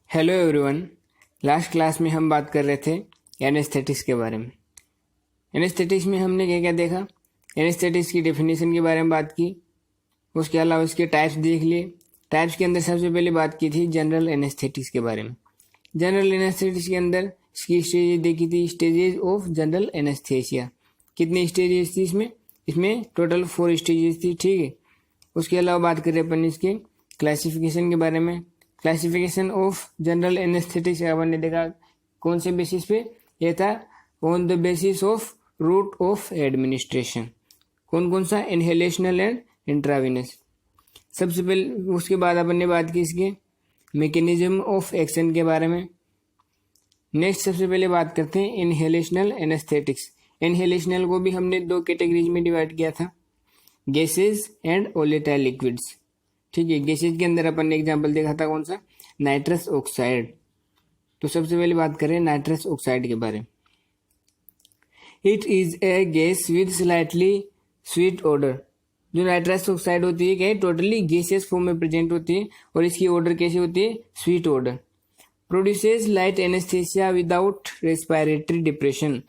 Hello everyone. Last class में हम बात कर रहे थे एनेस्थेटिक्स के बारे में। एनेस्थेटिक्स में हमने क्या क्या देखा। एनेस्थेटिक्स की डेफिनेशन के बारे में बात की, उसके अलावा इसके टाइप्स देख लिए। टाइप्स के अंदर सबसे पहले बात की थी जनरल एनेस्थेटिक्स के बारे में। जनरल एनेस्थेटिक्स के अंदर इसकी स्टेजेस देखी थी, स्टेजेस ऑफ जनरल एनेस्थेसिया। कितनी स्टेजेस थी इसमें टोटल 4 स्टेजेस थी, ठीक है। उसके अलावा बात करें अपन इसके क्लासिफिकेशन के बारे में। क्लासिफिकेशन ऑफ जनरल एनेस्थेटिक्स अपन ने देखा कौन से बेसिस पे, ये था on the basis of route of administration. कौन कौन सा, इनहेलेशनल एंड इंट्राविनस। सबसे पहले उसके बाद अपन ने बात की इसके मैकेनिज्म ऑफ एक्शन के बारे में। नेक्स्ट सबसे पहले बात करते हैं इनहेलेशनल एनेस्थेटिक्स। इनहेलेशनल को भी हमने 2 कैटेगरीज में डिवाइड किया था, गैसेज एंड वोलेटाइल लिक्विड्स, ठीक है। गैसेज के अंदर अपन ने एग्जांपल देखा था कौन सा, नाइट्रस ऑक्साइड। तो सबसे पहले बात करें नाइट्रस ऑक्साइड के बारे में। It is a gas with slightly sweet order. जो नाइट्रस ऑक्साइड होती है क्या है, टोटली गैसियस फॉर्म में प्रेजेंट होती है और इसकी ऑर्डर कैसी होती है, sweet order. Produces light anaesthesia without respiratory depression.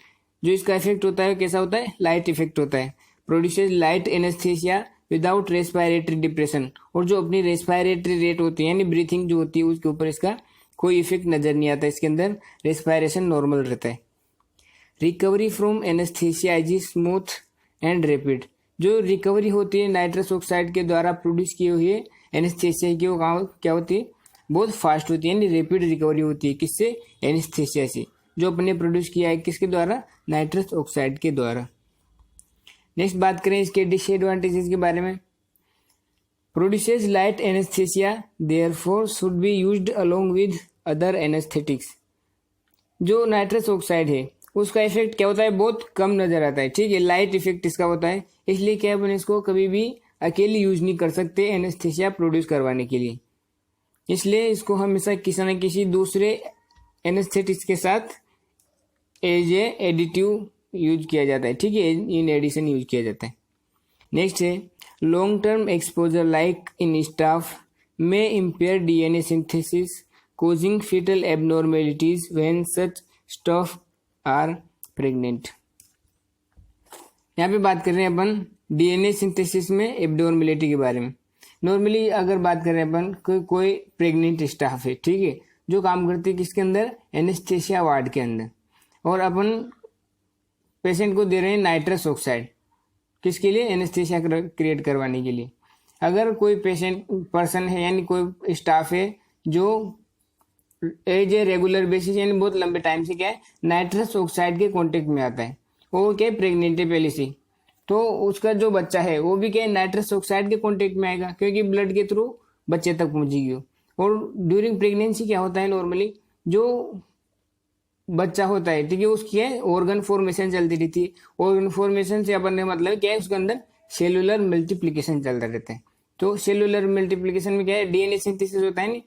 जो इसका इफेक्ट होता है कैसा होता है, लाइट इफेक्ट होता है। Produces light anaesthesia without respiratory depression. और जो अपनी रेस्पिरेटरी रेट होती है यानी ब्रीथिंग जो होती है उसके ऊपर इसका कोई इफेक्ट नजर नहीं आता, इसके अंदर रेस्पिरेशन नॉर्मल रहता है। Recovery from anaesthesia is smooth and rapid. जो रिकवरी होती है नाइट्रस ऑक्साइड के द्वारा प्रोड्यूस की हुई एनेस्थेसिया की, वो क्या होती है, बहुत फास्ट होती है, यानी रैपिड रिकवरी होती है। किससे, एनेस्थेसिया से, जो अपने प्रोड्यूस किया है किसके द्वारा, नाइट्रस ऑक्साइड के द्वारा। नेक्स्ट बात करें इसके डिसएडवांटेजेस के बारे में। Produces light anaesthesia therefore should be used along with other anaesthetics. जो नाइट्रस ऑक्साइड है उसका इफेक्ट क्या होता है, बहुत कम नजर आता है, ठीक है। लाइट इफेक्ट इसका होता है, इसलिए क्या अपन इसको कभी भी अकेले यूज नहीं कर सकते एनेस्थेसिया प्रोड्यूस करवाने के लिए। इसलिए इसको हमेशा किसी न किसी दूसरे एनेस्थेटिक्स के साथ एज ए एडिटिव यूज किया जाता है, ठीक है, इन एडिशन यूज किया जाता है। नेक्स्ट है long term exposure like in staff में impair DNA synthesis causing fetal abnormalities when such stuff are pregnant. यहाँ पे बात कर रहे हैं अपन डीएनए सिंथेसिस में एबनॉर्मेलिटी के बारे में। नॉर्मली अगर बात करें अपन कोई प्रेग्नेंट स्टाफ है, ठीक है, जो काम करती है किसके अंदर, एनेस्थेसिया वार्ड के अंदर, और अपन पेशेंट को दे रहे हैं नाइट्रस ऑक्साइड, किसके लिए, एनेस्थेसिया क्रिएट करवाने के लिए। अगर कोई पर्सन है यानी कोई स्टाफ है जो एज ए रेगुलर बेसिस यानी बहुत लंबे टाइम से क्या है नाइट्रस ऑक्साइड के कांटेक्ट में आता है, वो क्या प्रेग्नेंट है पहले से, तो उसका जो बच्चा है वो भी क्या है नाइट्रस ऑक्साइड के कांटेक्ट में आएगा, क्योंकि ब्लड के थ्रू बच्चे तक पहुंचेगी। और ड्यूरिंग प्रेगनेंसी क्या होता है, नॉर्मली जो बच्चा होता है, ठीक है, उसकी है ऑर्गन फॉर्मेशन चलती रहती है। ऑर्गन फॉर्मेशन से अपन ने मतलब क्या है, उसके अंदर सेलुलर मल्टीप्लिकेशन चलता रहता है। तो सेलुलर मल्टीप्लिकेशन में क्या है, डीएनए सिंथेसिस होता है, नहीं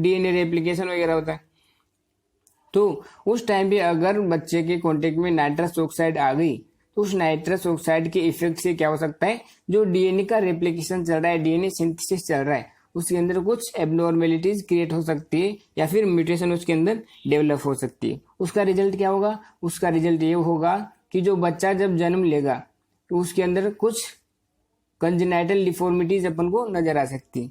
डीएनए रेप्लिकेशन वगैरह होता है। तो उस टाइम पे अगर बच्चे के कॉन्टेक्ट में नाइट्रस ऑक्साइड आ गई तो उस नाइट्रस ऑक्साइड के इफेक्ट से क्या हो सकता है, जो डीएनए का रेप्लिकेशन चल रहा है, डीएनए सिंथेसिस चल रहा है, उसके अंदर कुछ एबनॉर्मेलिटीज क्रिएट हो सकती है या फिर म्यूटेशन उसके अंदर डेवलप हो सकती है। उसका रिजल्ट क्या होगा, उसका रिजल्ट ये होगा कि जो बच्चा जब जन्म लेगा तो उसके अंदर कुछ कंजेनाइटल डिफॉर्मिटीज अपन को नजर आ सकती है।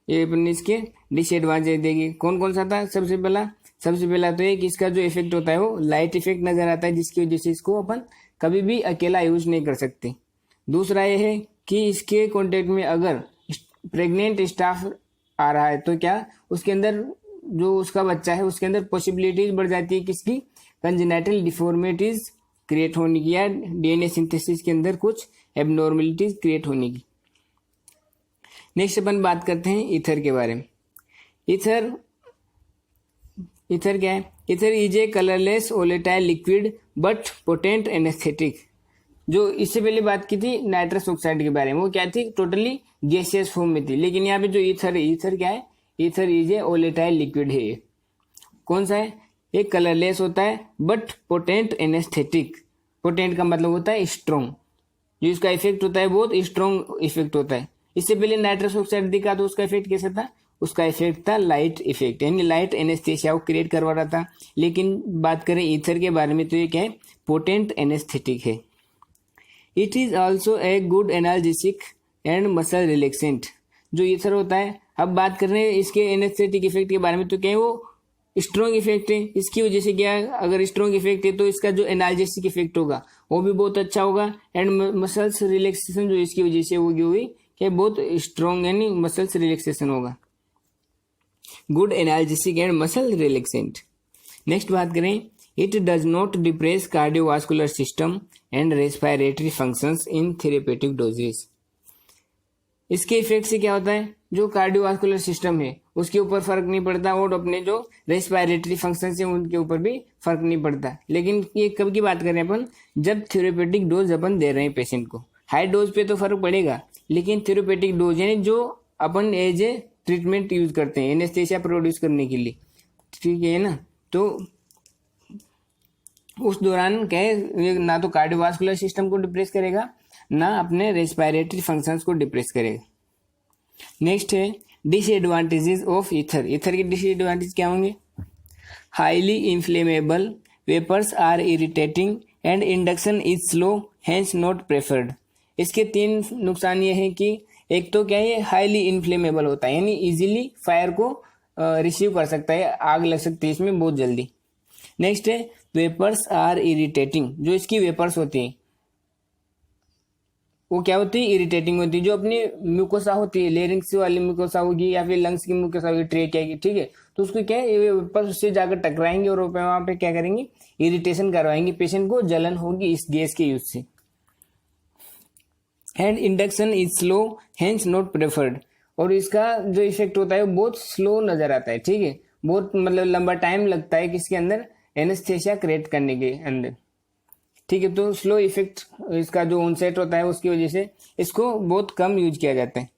ये अपन इसके डिसएडवांटेज देगी। कौन कौन सा था, सबसे पहला तो ये कि इसका जो इफेक्ट होता है वो लाइट इफेक्ट नजर आता है, जिसकी वजह से इसको अपन कभी भी अकेला यूज नहीं कर सकते। दूसरा ये है कि इसके कांटेक्ट में अगर प्रेग्नेंट स्टाफ आ रहा है तो क्या उसके अंदर जो उसका बच्चा है उसके अंदर पॉसिबिलिटीज बढ़ जाती है किसकी, कंजेनाइटल डिफॉर्मिटीज क्रिएट होने की या डीएनए सिंथेसिस के अंदर कुछ एबनॉर्मेलिटीज क्रिएट होने की। नेक्स्ट अपन बात करते हैं ईथर के बारे में। ईथर क्या है, ether is a colourless volatile liquid but potent anaesthetic. जो इससे पहले बात की थी नाइट्रस ऑक्साइड के बारे में, वो क्या थी, टोटली गैसियस फॉर्म में थी, लेकिन यहाँ पे जो ईथर है, ईथर क्या है, ether is a volatile liquid है। कौन सा है, एक कलरलेस होता है बट पोटेंट एनेस्थेटिक। पोटेंट का मतलब होता है स्ट्रॉन्ग, जो इसका इफेक्ट होता है बहुत स्ट्रॉन्ग इफेक्ट होता है। इससे पहले नाइट्रस ऑक्साइड दिखा तो उसका इफेक्ट कैसा था, उसका इफेक्ट था लाइट इफेक्ट, यानी लाइट एनेस्थेसिया को क्रिएट करवा रहा था। लेकिन बात करें ईथर के बारे में तो ये क्या है, पोटेंट एनेस्थेटिक है। It is also a good analgesic and muscle relaxant. जो ईथर होता है, अब बात कर रहे हैं इसके एनेस्थेटिक इफेक्ट के बारे में, तो क्या है वो स्ट्रॉन्ग इफेक्ट है। इसकी वजह से क्या है, अगर स्ट्रॉन्ग इफेक्ट है तो इसका जो एनाल्जेसिक इफेक्ट होगा वो भी बहुत अच्छा होगा। एंड मसल्स रिलैक्सेशन जो इसकी वजह से होगी हुई क्या बहुत स्ट्रॉन्ग, यानी मसल्स रिलैक्सेशन होगा। Good analgesic and muscle relaxant. Next बात करें, it does not depress cardiovascular system and respiratory functions in therapeutic doses. इसके इफेक्ट से क्या होता है, जो कार्डियोवास्कुलर सिस्टम है उसके ऊपर फर्क नहीं पड़ता और अपने जो रेस्पिरेटरी फंक्शन है उनके ऊपर भी फर्क नहीं पड़ता। लेकिन ये कब की बात कर रहे हैं अपन, जब थेरेपेटिक डोज अपन दे रहे हैं पेशेंट को। हाई डोज पे तो फर्क पड़ेगा, लेकिन थेरेपेटिक डोज यानी जो अपन एज ए ट्रीटमेंट यूज करते हैं एनेस्थेसिया प्रोड्यूस करने के लिए, ठीक है ना, तो उस दौरान क्या है, ना तो कार्डियोवास्कुलर सिस्टम को डिप्रेस करेगा ना अपने रेस्पिरेटरी फंक्शंस को डिप्रेस करेगा। नेक्स्ट है डिसएडवांटेजेस ऑफ ईथर। ईथर के डिसएडवांटेज क्या होंगे, highly inflammable, vapours are irritating and induction is slow hence not preferred. इसके 3 नुकसान ये हैं कि एक तो क्या है, हाईली इन्फ्लेमेबल होता है, यानी इजीली फायर को रिसीव कर सकता है, आग लग सकती है इसमें बहुत जल्दी। नेक्स्ट है वेपर्स आर इरिटेटिंग। जो इसकी वेपर्स होती है वो क्या होती है, इरिटेटिंग होती है। जो अपनी म्यूकोसा होती है, लेरिंग्स वाली म्यूकोसा होगी या फिर लंग्स की म्यूकोसा होगी, ट्रेकिया की, ठीक है, तो उसको क्या है वेपर्स उससे जाकर टकराएंगे और वहां पे क्या करेंगे, इरिटेशन करवाएंगे, पेशेंट को जलन होगी इस गैस के यूज से। And induction is slow hence not preferred. और इसका जो इफेक्ट होता है वो बहुत स्लो नजर आता है, ठीक है, बहुत मतलब लंबा टाइम लगता है किसके अंदर, एनेस्थेसिया क्रिएट करने के अंदर, ठीक है। तो स्लो इफेक्ट इसका जो ऑनसेट होता है उसकी वजह से इसको बहुत कम यूज किया जाता है।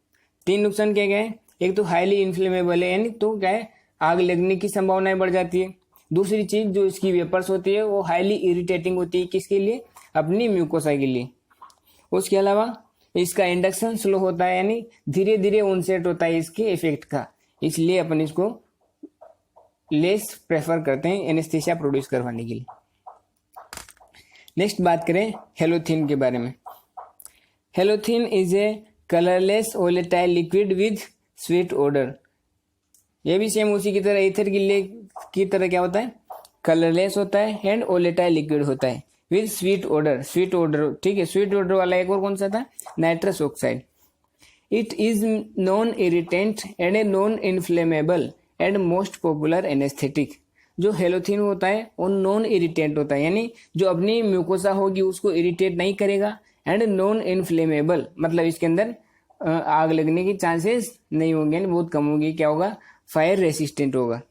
3 नुकसान क्या क्या है, एक तो हाईली इन्फ्लेमेबल है, यानी तो क्या है आग लगने की संभावनाएं बढ़ जाती है। दूसरी चीज जो इसकी वेपर्स होती है वो हाईली इरिटेटिंग होती है, किसके लिए, अपनी म्यूकोसा के लिए। उसके अलावा इसका इंडक्शन स्लो होता है, यानी धीरे धीरे ऑनसेट होता है इसके इफेक्ट का, इसलिए अपन इसको लेस प्रेफर करते हैं एनेस्थेसिया प्रोड्यूस करवाने के लिए। नेक्स्ट बात करें हेलोथिन के बारे में। Halothane is a colourless volatile liquid with sweet odour. ये भी सेम उसी की तरह ईथर की तरह क्या होता है, कलरलेस होता है एंड वोलेटाइल लिक्विड होता है with sweet odour. Sweet odour, ठीक है, स्वीट ओडर वाला एक और कौन सा था, nitrous oxide. It is non irritant and a non inflammable and most popular anaesthetic. जो हेलोथिन होता है वो नॉन इरिटेंट होता है, यानी जो अपनी म्यूकोसा होगी उसको इरिटेट नहीं करेगा। एंड नॉन इन्फ्लेमेबल मतलब इसके अंदर आग लगने की चांसेस नहीं होंगे, यानी बहुत कम होगी। क्या होगा, फायर रेसिस्टेंट होगा।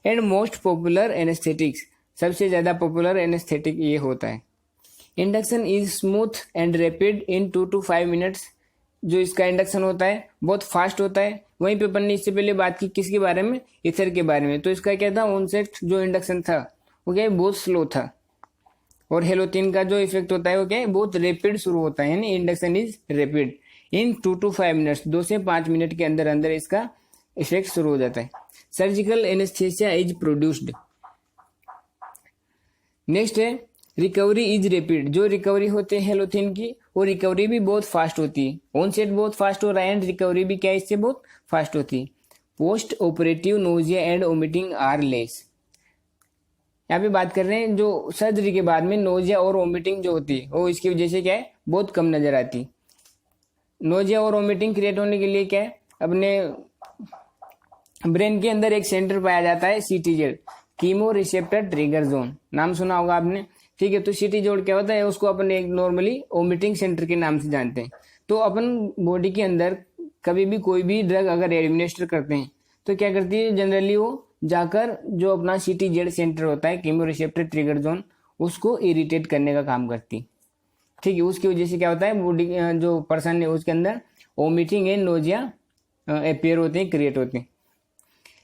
एंड मोस्ट पॉपुलर एनेस्थेटिक्स, सबसे ज्यादा पॉपुलर एनेस्थेटिक ये होता है। Induction is smooth and rapid in 2 to 5 minutes. जो इसका इंडक्शन होता है बहुत फास्ट होता है। वहीं पे अपन ने इससे पहले बात की किसके बारे में, ईथर के बारे में, तो इसका क्या था, ऑनसेट जो इंडक्शन था वो क्या है बहुत स्लो था। और हेलोथिन का जो इफेक्ट होता है वो क्या है बहुत रैपिड शुरू होता है, यानी induction is rapid in 2 to 5 minutes, 2 से 5 मिनट के अंदर अंदर इसका इफेक्ट शुरू हो जाता है। Surgical anaesthesia is produced. Next है रिकवरी इज रैपिड। जो रिकवरी होते हैं हेलोथिन की वो रिकवरी भी बहुत फास्ट होती है। ऑनसेट बहुत फास्ट हो रहा है एंड रिकवरी भी क्या इससे बहुत फास्ट होती है। Post operative nausea and vomiting are less. यहाँ पे बात कर रहे हैं जो सर्जरी के बाद में नोजिया और वोमिटिंग जो होती है वो इसकी वजह से क्या है बहुत कम नजर आती है। नोजिया और वोमिटिंग क्रिएट होने के लिए क्या है, अपने ब्रेन के अंदर एक सेंटर पाया जाता है CTZ, chemo receptor trigger zone, नाम सुना होगा आपने, ठीक है। तो CTZ क्या होता है, उसको अपन एक नॉर्मली वोमिटिंग सेंटर के नाम से जानते हैं। तो अपन बॉडी के अंदर कभी भी कोई भी ड्रग अगर एडमिनिस्टर करते हैं तो क्या करती है, जनरली वो जाकर जो अपना CTZ सेंटर होता है, कीमो रिसेप्टर ट्रिगर जोन, उसको इरिटेट करने का काम करती है, ठीक है। उसकी वजह से क्या होता है, बॉडी जो पर्सन है उसके अंदर वोमिटिंग एंड नोजिया अपेयर होते हैं, क्रिएट होते हैं।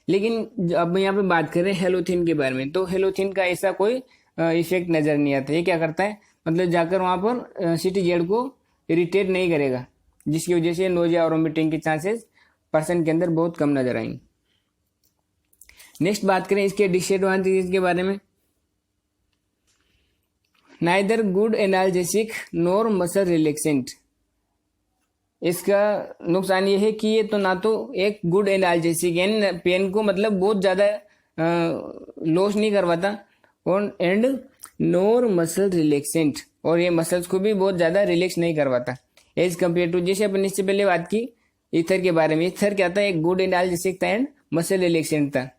लेकिन अब यहाँ पे बात करें हेलोथिन के बारे में, तो हेलोथिन का ऐसा कोई इफेक्ट नजर नहीं आता। ये क्या करता है, मतलब जाकर वहां पर CTZ को इरिटेट नहीं करेगा, जिसकी वजह से नोजिया और वोमिटिंग के चांसेस पर्सन के अंदर बहुत कम नजर आएंगे। नेक्स्ट बात करें इसके डिसएडवांटेजेस के बारे में। Neither good analgesic nor muscle relaxant. इसका नुकसान ये है कि ये तो ना तो एक गुड एनाल्जेसिक यानी पेन को मतलब बहुत ज़्यादा लॉस नहीं करवाता, और एंड नॉर मसल रिलैक्सेंट, और ये मसल्स को भी बहुत ज़्यादा रिलैक्स नहीं करवाता एज कम्पेयर टू, जैसे अपन इससे पहले बात की ईथर के बारे में। ईथर क्या था, एक गुड एनाल्जेसिक था एंड मसल रिलैक्सेंट था,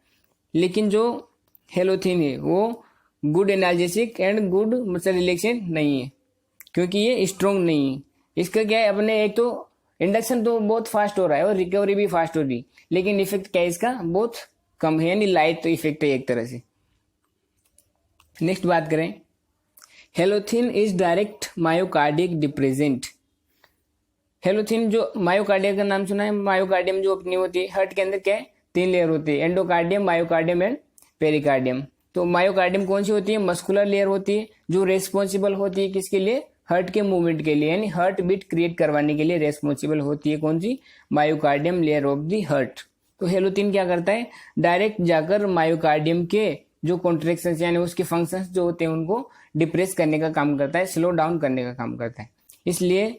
लेकिन जो हेलोथिन है वो good analgesic and good muscle relaxant नहीं है, क्योंकि ये स्ट्रॉन्ग नहीं है। इसका क्या है, अपने एक तो इंडक्शन तो बहुत फास्ट हो रहा है और रिकवरी भी फास्ट हो रही है, लेकिन इफेक्ट क्या है इसका बहुत कम है, यानी लाइट तो इफेक्ट है एक तरह से। नेक्स्ट बात करें, halothane is direct myocardial depressant. Halothane जो मायोकार्डियम का नाम सुना है, मायोकार्डियम जो अपनी होती है हार्ट के अंदर क्या है, 3 लेयर होती है, एंडोकार्डियम, मायोकार्डियम एंड पेरिकार्डियम। तो मायोकार्डियम कौन सी होती है, मस्कुलर लेयर होती है जो रेस्पॉन्सिबल होती है किसके लिए, हार्ट के मूवमेंट के लिए, यानी हार्ट बीट क्रिएट करवाने के लिए रेस्पॉन्सिबल होती है कौन सी, myocardium layer of the heart. तो हेलोथिन क्या करता है, डायरेक्ट जाकर मायोकार्डियम के जो कॉन्ट्रैक्शन यानी उसके फंक्शंस जो होते हैं उनको डिप्रेस करने का काम करता है, स्लो डाउन करने का काम करता है। इसलिए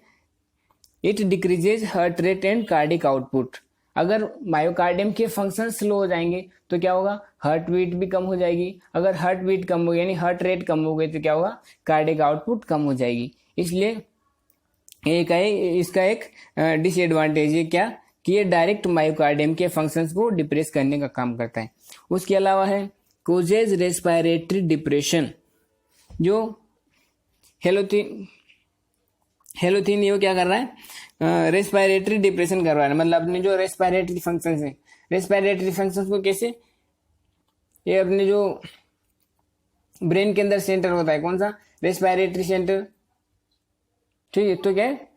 it decreases heart rate and cardiac output. अगर मायोकार्डियम के फंक्शन स्लो हो जाएंगे तो क्या होगा, हार्ट बीट भी कम हो जाएगी। अगर हार्ट बीट कम हो गई यानी हार्ट रेट कम हो गई तो क्या होगा, कार्डिक आउटपुट कम हो जाएगी। इसलिए इसका एक डिसएडवांटेज है क्या, कि ये डायरेक्ट मायोकार्डियम के फंक्शंस को डिप्रेस करने का काम करता है। उसके अलावा है कोजेज रेस्पिरेटरी डिप्रेशन। जो हेलोथिन ये क्या कर रहा है, रेस्पिरेटरी डिप्रेशन कर रहा है, मतलब अपने जो रेस्पिरेटरी फंक्शंस है, रेस्पिरेटरी फंक्शंस को कैसे, ये अपने जो ब्रेन के अंदर सेंटर होता है कौन सा, रेस्पिरेटरी सेंटर, ठीक है, तो क्या है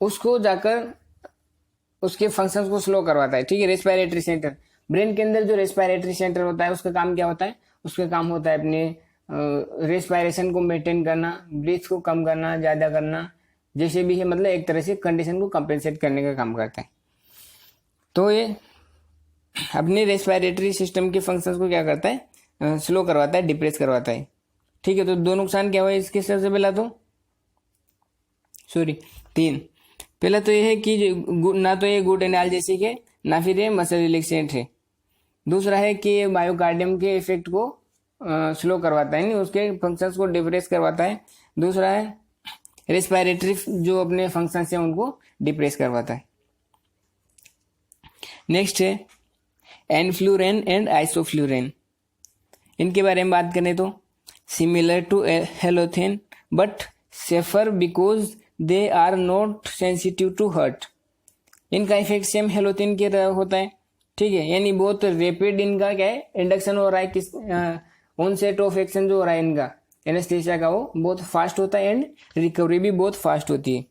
उसको जाकर उसके फंक्शंस को स्लो करवाता है, ठीक है। रेस्पिरेटरी सेंटर, ब्रेन के अंदर जो रेस्पिरेटरी सेंटर होता है उसका काम क्या होता है, उसका काम होता है अपने रेस्पिरेशन को मेंटेन करना, ब्रीथ को कम करना, ज्यादा करना, जैसे भी है, मतलब एक तरह से कंडीशन को कंपेंसेट करने का काम करता है। तो ये अपने रेस्पिरेटरी सिस्टम के फंक्शंस को क्या करता है, स्लो करवाता है, डिप्रेस करवाता है, ठीक है। तो 2 नुकसान क्या हुआ इसके, सबसे पहला तो 3। पहला तो ये है कि ना तो ये गुड एनाल्जेसिक है, ना फिर ये मसल रिलैक्सेंट है। दूसरा है कि ये मायोकार्डियम के इफेक्ट को स्लो करवाता है, नहीं उसके फंक्शंस को डिप्रेस करवाता है। दूसरा है रेस्पिरेटरी जो अपने फंक्शंस हैं उनको डिप्रेस करवाता है। नेक्स्ट है एनफ्लुरेन एंड आइसोफ्लुरेन। इनके बारे में बात करें तो similar to halothane but safer because they are not sensitive to heart. इनका इफेक्ट सेम हेलोथिन के होता है, ठीक है, यानी बहुत रैपिड इनका क्या है इंडक्शन हो रहा है, किस ऑनसेट ऑफ एक्शन जो हो रहा है इनका एनेस्थीसिया का वो बहुत फास्ट होता है एंड रिकवरी भी बहुत फास्ट होती है।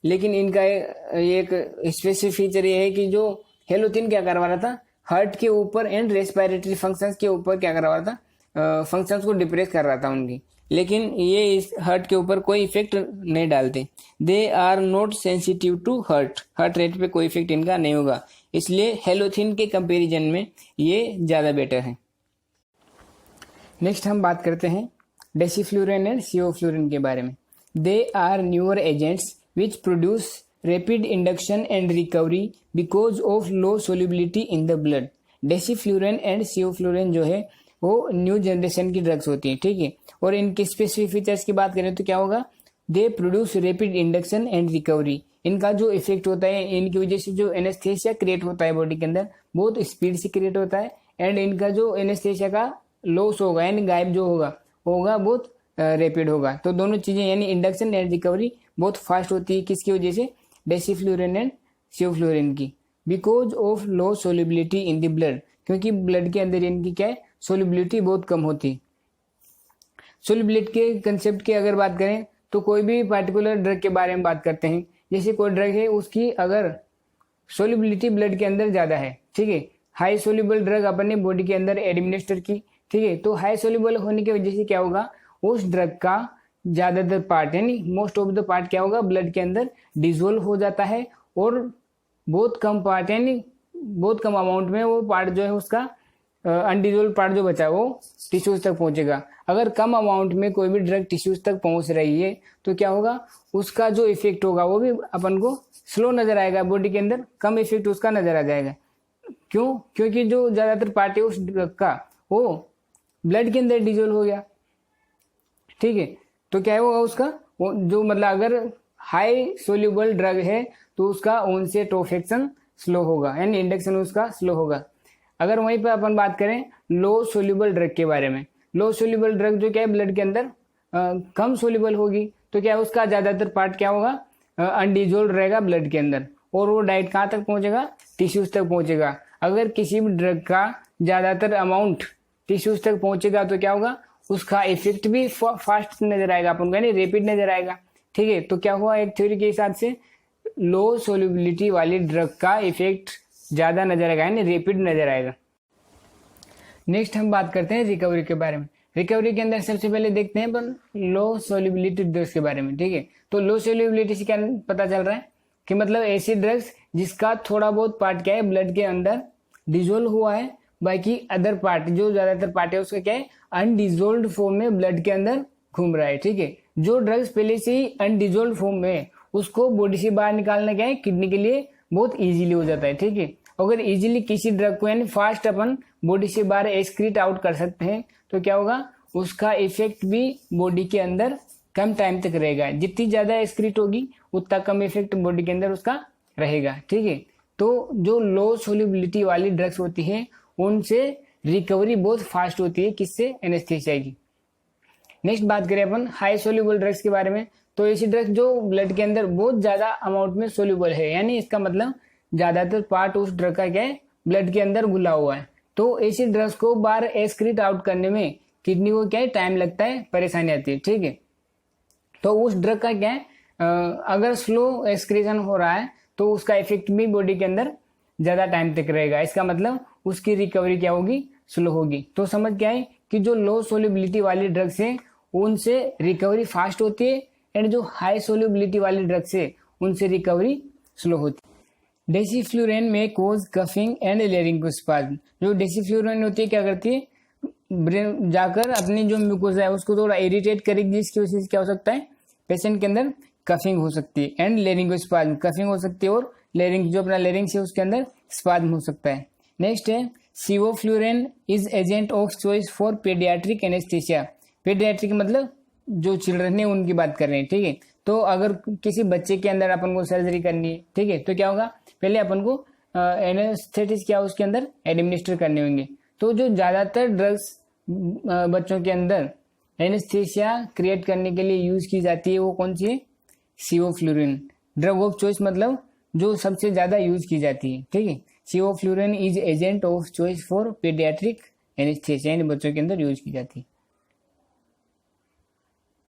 लेकिन इनका एक स्पेसिफिक फीचर ये है कि जो हेलोथिन क्या करवा रहा था, हार्ट के ऊपर एंड रेस्पिरेटरी फंक्शंस के ऊपर क्या करवा रहा था, फंक्शंस को डिप्रेस कर रहा था उनकी, लेकिन ये इस हार्ट के ऊपर कोई इफेक्ट नहीं डालते। They are not sensitive to heart rate पे कोई इफेक्ट इनका नहीं होगा, इसलिए हेलोथिन के कंपैरिजन में ये ज़्यादा बेटर है। नेक्स्ट हम बात करते हैं डेसिफ्लुरेन एंड सिओफ्लुरेन के बारे में। They are newer agents which produce rapid induction and recovery because of low solubility in the blood. Desflurane and sevoflurane जो है वो न्यू जनरेशन की ड्रग्स होती हैं, ठीक है, और इनके स्पेसिफिक फीचर्स की बात करें तो क्या होगा, they produce rapid induction and recovery. इनका जो इफेक्ट होता है, इनकी वजह से जो एनेस्थीसिया क्रिएट होता है बॉडी के अंदर बहुत स्पीड से क्रिएट होता है, एंड इनका जो एनेस्थीसिया का लॉस होगा यानी गायब जो होगा बहुत रैपिड होगा। तो दोनों चीजें यानी इंडक्शन एंड रिकवरी बहुत फास्ट होती है, किसकी वजह से, डेसिफ्लुरेन एंड सिओफ्लुरेन की, because of low solubility in the blood, क्योंकि ब्लड के अंदर इनकी क्या है सोल्युबिलिटी बहुत कम होती है। सोल्युबिलिटी के कंसेप्ट की अगर बात करें तो कोई भी पार्टिकुलर ड्रग के बारे में बात करते हैं, जैसे कोई ड्रग है उसकी अगर सोल्युबिलिटी ब्लड के अंदर ज्यादा है, ठीक है, हाई सोल्यूबल ड्रग अपने बॉडी के अंदर एडमिनिस्टर की, ठीक है, तो हाई सोल्यूबल होने की वजह से क्या होगा, उस ड्रग का ज्यादातर पार्ट यानी मोस्ट ऑफ द पार्ट क्या होगा ब्लड के अंदर डिजोल्व हो जाता है, और बहुत कम पार्ट यानी बहुत कम अमाउंट में वो पार्ट जो है उसका अनडिजोल्व पार्ट जो बचा है वो टिश्यूज तक पहुंचेगा। अगर कम अमाउंट में कोई भी ड्रग टिश्यूज तक पहुंच रही है तो क्या होगा, उसका जो इफेक्ट होगा वो भी अपन को स्लो नजर आएगा, बॉडी के अंदर कम इफेक्ट उसका नजर आ जाएगा। क्यों? क्योंकि जो ज्यादातर पार्ट है उस ड्रग का वो ब्लड के अंदर डिजोल्व हो गया। ठीक है, तो क्या होगा उसका वो जो मतलब अगर हाई सोल्यूबल ड्रग है तो उसका ऑनसेट ऑफ एक्शन स्लो होगा, यानी इंडक्शन उसका स्लो होगा। अगर वहीं पर अपन बात करें लो सोल्यूबल ड्रग के बारे में, लो सोल्यूबल ड्रग जो क्या है ब्लड के अंदर कम सोल्यूबल होगी, तो क्या है उसका ज्यादातर पार्ट क्या होगा, अनडिजोल्व रहेगा ब्लड के अंदर, और वो डायरेक्ट कहाँ तक पहुंचेगा, टिश्यूज तक पहुंचेगा। अगर किसी भी ड्रग का ज्यादातर अमाउंट टिश्यूज तक पहुंचेगा तो क्या होगा, उसका इफेक्ट भी फास्ट नजर आएगा अपन को, यानी रेपिड नजर आएगा। ठीक है, तो क्या हुआ, एक थ्योरी के हिसाब से लो सोल्यूबिलिटी वाली ड्रग का इफेक्ट ज्यादा नजर आएगा, यानी रेपिड नजर आएगा। नेक्स्ट हम बात करते हैं रिकवरी के बारे में। रिकवरी के अंदर सबसे पहले देखते हैं अपन लो सोल्यूबिलिटी ड्रग्स के बारे में। ठीक है, तो लो सोल्यूबिलिटी से क्या पता चल रहा है कि मतलब ऐसी ड्रग्स जिसका थोड़ा बहुत पार्ट क्या है ब्लड के अंदर डिजोल्व हुआ है, बाकी अदर पार्ट जो ज्यादातर पार्ट है उसका क्या है अनडिजोल्व फॉर्म में ब्लड के अंदर घूम रहा है। ठीक है, जो ड्रग्स पहले से ही अनडिजोल्व फॉर्म में है उसको बॉडी से बाहर निकालना क्या है किडनी के लिए बहुत इजीली हो जाता है। ठीक है, अगर इजीली किसी ड्रग को यानी फास्ट अपन बॉडी से बाहर एक्सक्रीट आउट कर सकते हैं तो क्या होगा, उसका इफेक्ट भी बॉडी के अंदर कम टाइम तक रहेगा। जितनी ज्यादा एक्सक्रीट होगी उतना कम इफेक्ट बॉडी के अंदर उसका रहेगा। ठीक है, तो जो लो सोल्यूबिलिटी वाली ड्रग्स होती है उनसे रिकवरी बहुत फास्ट होती है, किससे, एनेस्थीसिया की। नेक्स्ट बात करें अपन हाई सोल्यूबल ड्रग्स के बारे में, तो ऐसी ड्रग्स जो ब्लड के अंदर बहुत ज्यादा अमाउंट में सोल्यूबल है, यानी इसका मतलब ज्यादातर पार्ट उस ड्रग का क्या है ब्लड के अंदर घुला हुआ है, तो ऐसी ड्रग्स को बाहर एक्सक्रीट आउट करने में किडनी को क्या है टाइम लगता है, परेशानी आती है। ठीक है, तो उस ड्रग का क्या है अगर स्लो एक्सक्रीशन हो रहा है तो उसका इफेक्ट भी बॉडी के अंदर ज्यादा टाइम तक रहेगा, इसका मतलब उसकी रिकवरी क्या होगी, स्लो होगी। तो समझ क्या है कि जो लो सोल्यूबिलिटी वाली ड्रग्स है उनसे रिकवरी फास्ट होती है, एंड जो हाई सोल्यूबिलिटी वाली ड्रग्स है उनसे रिकवरी स्लो होती है। डेसिफ्लुरेन में कोज कफिंग एंड लेरिंगोस्पाज्म। जो डेसिफ्लुरेन होती है क्या करती है, ब्रेन जाकर अपनी जो म्यूकोजा है उसको थोड़ा इरिटेट करेगी, जिसकी वजह से क्या हो सकता है पेशेंट के अंदर कफिंग हो सकती है, एंड लेरिंगोस्पाज्म कफिंग हो सकती है, और लेरिंग जो अपना लेरिंग्स है उसके अंदर स्पाज्म हो सकता है। नेक्स्ट है sevoflurane is agent of choice for paediatric anaesthesia. Paediatric मतलब जो चिल्ड्रन है उनकी बात कर रहे हैं। ठीक है, तो अगर किसी बच्चे के अंदर अपन को सर्जरी करनी है, ठीक है, तो क्या होगा, पहले अपन को एनेस्थेटिक्स क्या उसके अंदर एडमिनिस्टर करने होंगे। तो जो ज्यादातर ड्रग्स बच्चों के अंदर एनेस्थीसिया क्रिएट करने के लिए यूज की जाती है वो कौन सी है, सिवोफ्लुरेन। ड्रग ऑफ चॉइस मतलब जो सबसे ज्यादा यूज की जाती है। ठीक है, sevoflurane is agent of choice for paediatric anaesthesia, यानी बच्चों के अंदर यूज की जाती है।